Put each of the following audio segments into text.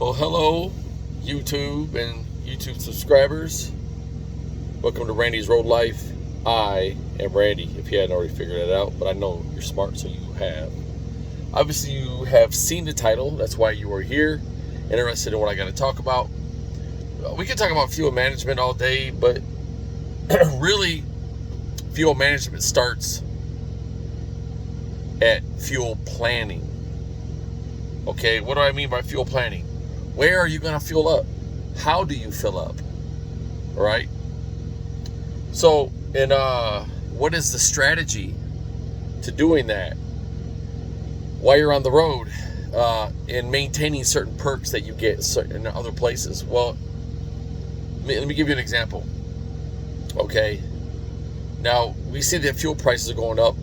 Well, hello, YouTube and YouTube subscribers. Welcome to Randy's Road Life. I am Randy, if you hadn't already figured it out, but I know you're smart, so you have. Obviously, you have seen the title. That's why you are here, interested in what I got to talk about. We can talk about fuel management all day, but really, fuel management starts at fuel planning. Okay, what do I mean by fuel planning? Where are you going to fuel up? How do you fill up? All right. So, and what is the strategy to doing that while you're on the road and maintaining certain perks that you get in other places? Well, let me give you an example. Okay. Now, we see that fuel prices are going up.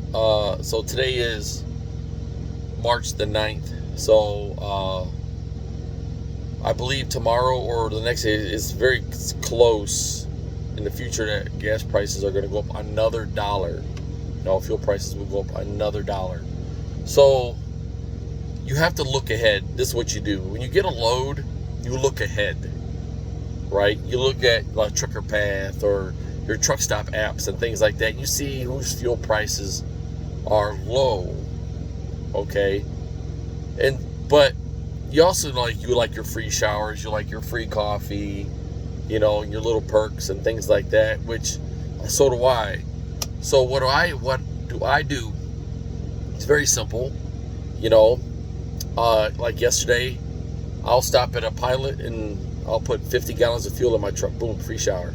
So today is March the 9th. So, I believe tomorrow or the next day is very close in the future that gas prices are going to go up another $1. Fuel prices will go up another $1. So you have to look ahead. This is what you do. When you get a load, you look ahead, right? You look at like Trucker Path or your truck stop apps and things like that. You see whose fuel prices are low, okay? But you also like your free showers, you like your free coffee, and your little perks and things like that, which so do I. So what do I do? It's very simple. Like yesterday, I'll stop at a Pilot and I'll put 50 gallons of fuel in my truck. Boom, free shower.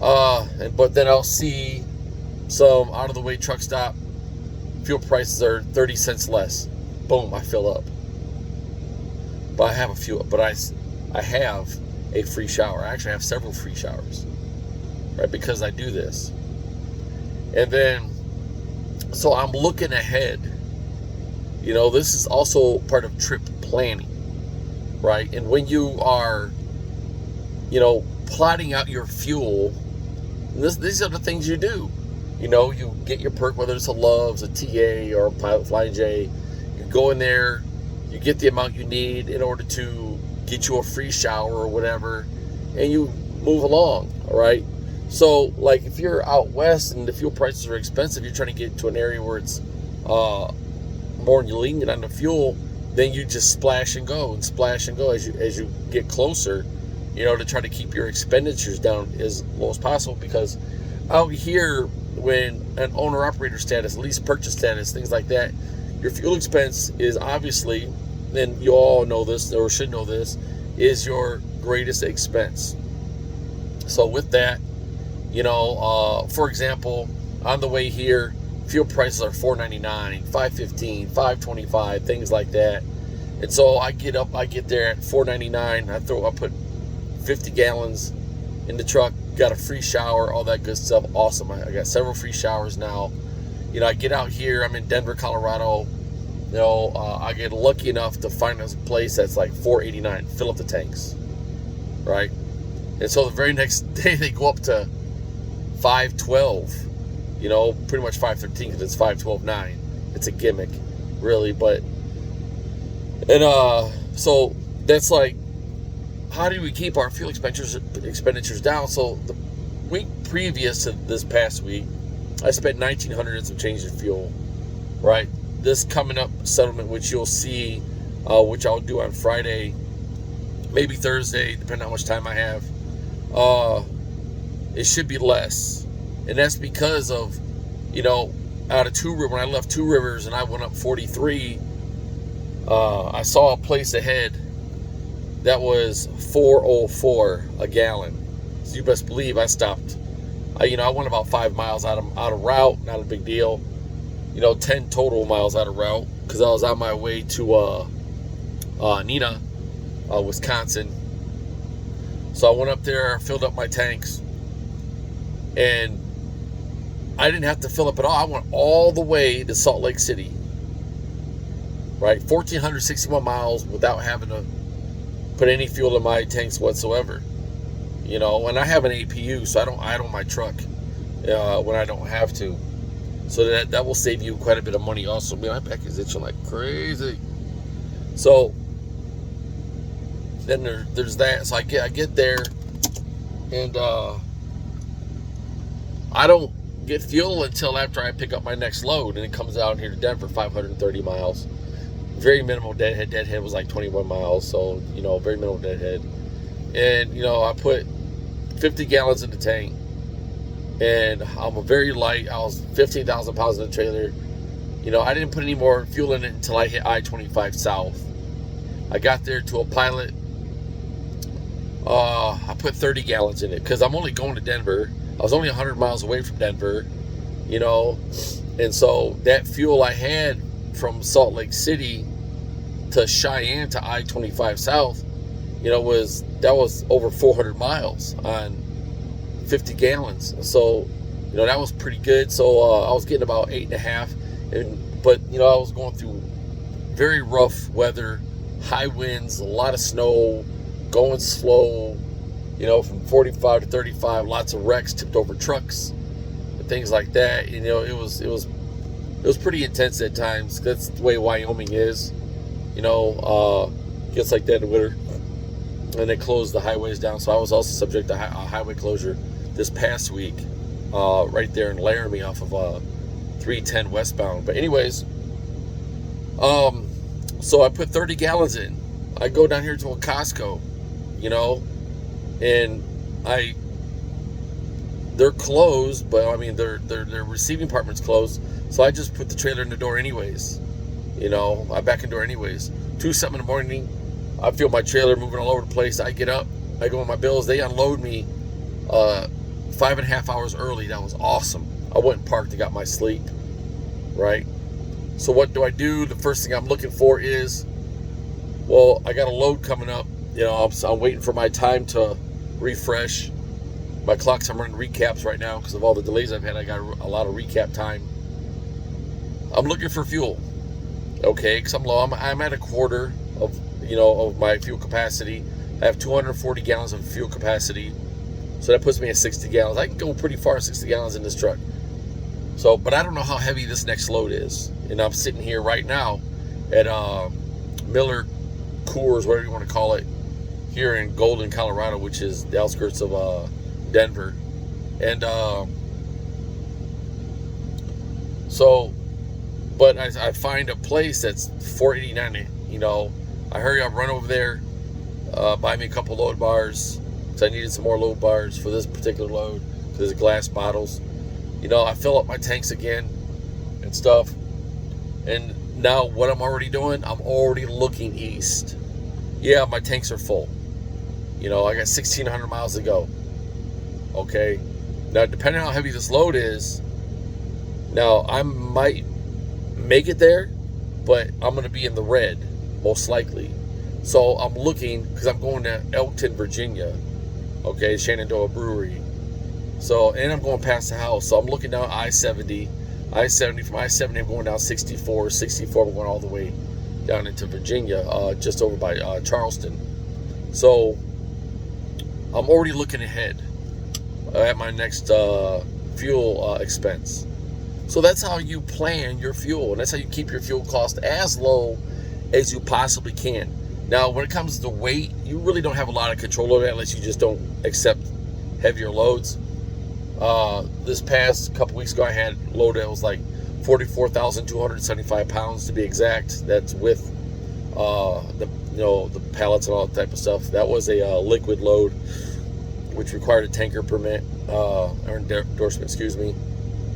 But then I'll see some out of the way truck stop. Fuel prices are 30 cents less. Boom, I fill up. But I have I have a free shower. I actually have several free showers, right? Because I do this. And then, so I'm looking ahead. This is also part of trip planning, right? And when you are, plotting out your fuel, these are the things you do. You get your perk, whether it's a Love's, a TA, or a Pilot Flying J. You go in there, you get the amount you need in order to get you a free shower or whatever, and you move along, all right? So, like, if you're out west and the fuel prices are expensive, you're trying to get to an area where it's more lenient on the fuel, then you just splash and go as you get closer, to try to keep your expenditures down as low as possible. Because out here, when an owner-operator status, lease purchase status, things like that, your fuel expense is obviously, and you all know this or should know this, is your greatest expense. So with that, for example, on the way here, fuel prices are $4.99, $5.15, $5.25, things like that. And so I get there at $4.99. I put 50 gallons in the truck, got a free shower, all that good stuff. Awesome. I got several free showers now. I get out here, I'm in Denver, Colorado. I get lucky enough to find a place that's like $4.89, fill up the tanks, right? And so the very next day they go up to $5.12, pretty much $5.13 because it's $5.12.9. It's a gimmick, really, so that's like, how do we keep our fuel expenditures down? So the week previous to this past week, I spent $1,900 and some change in fuel, right? This coming up settlement, which you'll see, which I'll do on Friday, maybe Thursday, depending on how much time I have, it should be less. And that's because of, out of when I left Two Rivers and I went up 43, I saw a place ahead that was $4.04 a gallon. So you best believe I stopped. I went about 5 miles out of route, not a big deal. 10 total miles out of route because I was on my way to Neenah, Wisconsin. So I went up there, filled up my tanks, and I didn't have to fill up at all. I went all the way to Salt Lake City, right? 1,461 miles without having to put any fuel in my tanks whatsoever. And I have an APU, so I don't idle my truck when I don't have to. So that will save you quite a bit of money also. Man, my back is itching like crazy. So then there's that. So I get there, and I don't get fuel until after I pick up my next load, and it comes out here to Denver, 530 miles. Very minimal deadhead. Deadhead was like 21 miles, so very minimal deadhead. And I put 50 gallons in the tank, and I'm a very light. I was 15,000 pounds in the trailer. I didn't put any more fuel in it until I hit I-25 South. I got there to a pilot. I put 30 gallons in it because I'm only going to Denver. I was only 100 miles away from Denver, and so that fuel I had from Salt Lake City to Cheyenne to I-25 South, was over 400 miles on 50 gallons. So, that was pretty good. So I was getting about 8.5, but I was going through very rough weather, high winds, a lot of snow, going slow, from 45 to 35, lots of wrecks, tipped over trucks, and things like that. It was pretty intense at times. That's the way Wyoming is. Gets like that in the winter, and they close the highways down. So I was also subject to a highway closure this past week, right there in Laramie off of 310 westbound. But anyways, so I put 30 gallons in. I go down here to a Costco, and they're closed, but I mean their receiving department's closed. So I just put the trailer in the door anyways. I back in the door anyways. 2-something in the morning, I feel my trailer moving all over the place. I get up, I go on my bills. They unload me 5.5 hours early. That was awesome. I went and parked and got my sleep. Right. So what do I do? The first thing I'm looking for is, well, I got a load coming up. I'm waiting for my time to refresh. My clocks, I'm running recaps right now because of all the delays I've had. I got a lot of recap time. I'm looking for fuel. Okay, because I'm low. I'm at a quarter of of my fuel capacity. I have 240 gallons of fuel capacity, so that puts me at 60 gallons. I can go pretty far, 60 gallons in this truck. So, but I don't know how heavy this next load is, and I'm sitting here right now at Miller Coors, whatever you want to call it, here in Golden, Colorado, which is the outskirts of Denver, and so. But I find a place that's $4.89. I hurry up, run over there, buy me a couple load bars because I needed some more load bars for this particular load because it's glass bottles. I fill up my tanks again and stuff. And now what I'm already doing, I'm already looking east. Yeah, my tanks are full. I got 1,600 miles to go. Okay. Now, depending on how heavy this load is, now I might make it there, but I'm going to be in the red most likely. So I'm looking because I'm going to Elkton, Virginia. Okay, Shenandoah Brewery. So, and I'm going past the house. So I'm looking down I-70. From I-70 I'm going down 64. 64 I'm going all the way down into Virginia, just over by Charleston. So I'm already looking ahead at my next fuel expense. So that's how you plan your fuel, and that's how you keep your fuel cost as low as you possibly can. Now, when it comes to weight, you really don't have a lot of control over that unless you just don't accept heavier loads. This past couple weeks ago, I had a load that was like 44,275 pounds to be exact. That's with the pallets and all that type of stuff. That was a liquid load, which required a tanker permit or endorsement, excuse me.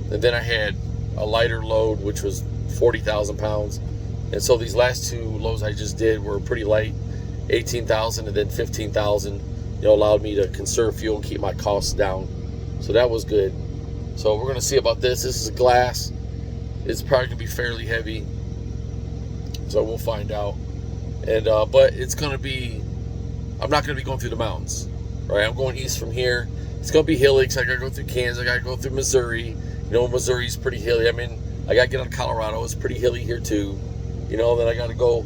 And then I had a lighter load, which was 40,000 pounds. And so these last two loads I just did were pretty light, 18,000 and then 15,000. Allowed me to conserve fuel and keep my costs down. So that was good. So we're going to see about this. This is glass. It's probably going to be fairly heavy. So we'll find out. And but it's going to be, I'm not going to be going through the mountains. Right? I'm going east from here. It's going to be hilly because I got to go through Kansas. I got to go through Missouri. Missouri's pretty hilly. I mean, I got to get out of Colorado. It's pretty hilly here too. Then I got to go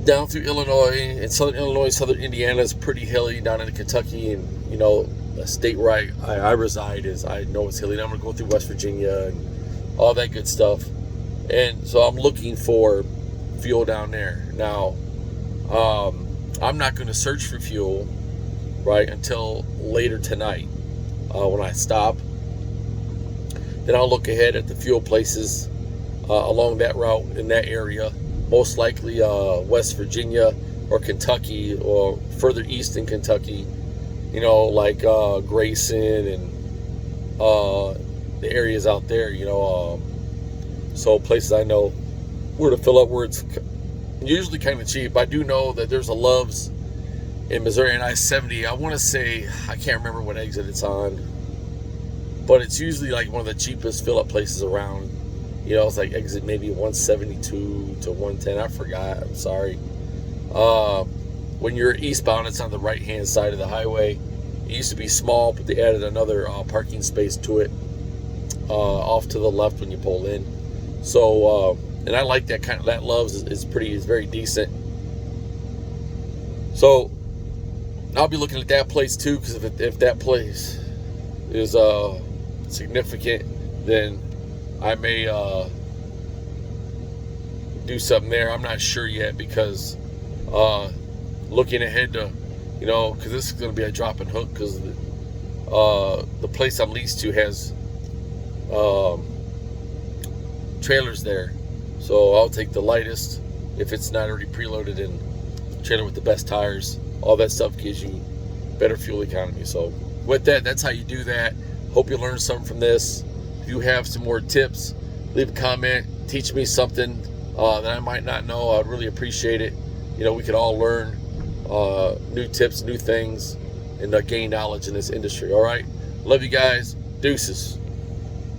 down through Illinois, and southern Illinois, southern Indiana is pretty hilly, down into Kentucky, and the state where I reside is, I know it's hilly. And I'm going to go through West Virginia and all that good stuff. And so I'm looking for fuel down there. Now, I'm not going to search for fuel, right, until later tonight when I stop. Then I'll look ahead at the fuel places along that route in that area, most likely West Virginia or Kentucky or further east in Kentucky, like Grayson and the areas out there, so places I know where to fill up, where it's usually kind of cheap. I do know that there's a Love's in Missouri and I-70. I want to say, I can't remember what exit it's on, but it's usually like one of the cheapest fill up places around. It's like exit maybe 172 to 110. I forgot. I'm sorry. When you're eastbound, it's on the right hand side of the highway. It used to be small, but they added another parking space to it off to the left when you pull in. So, and I like that kind of, that Love's is very decent. So I'll be looking at that place too, because if that place is significant, then I may do something there. I'm not sure yet, because looking ahead to, because this is going to be a drop and hook, because the place I'm leased to has trailers there. So I'll take the lightest if it's not already preloaded, and trailer with the best tires. All that stuff gives you better fuel economy. So with that, that's how you do that. Hope you learned something from this. If you have some more tips, leave a comment. Teach me something that I might not know. I'd really appreciate it. We could all learn new tips, new things, and gain knowledge in this industry. All right. Love you guys. Deuces.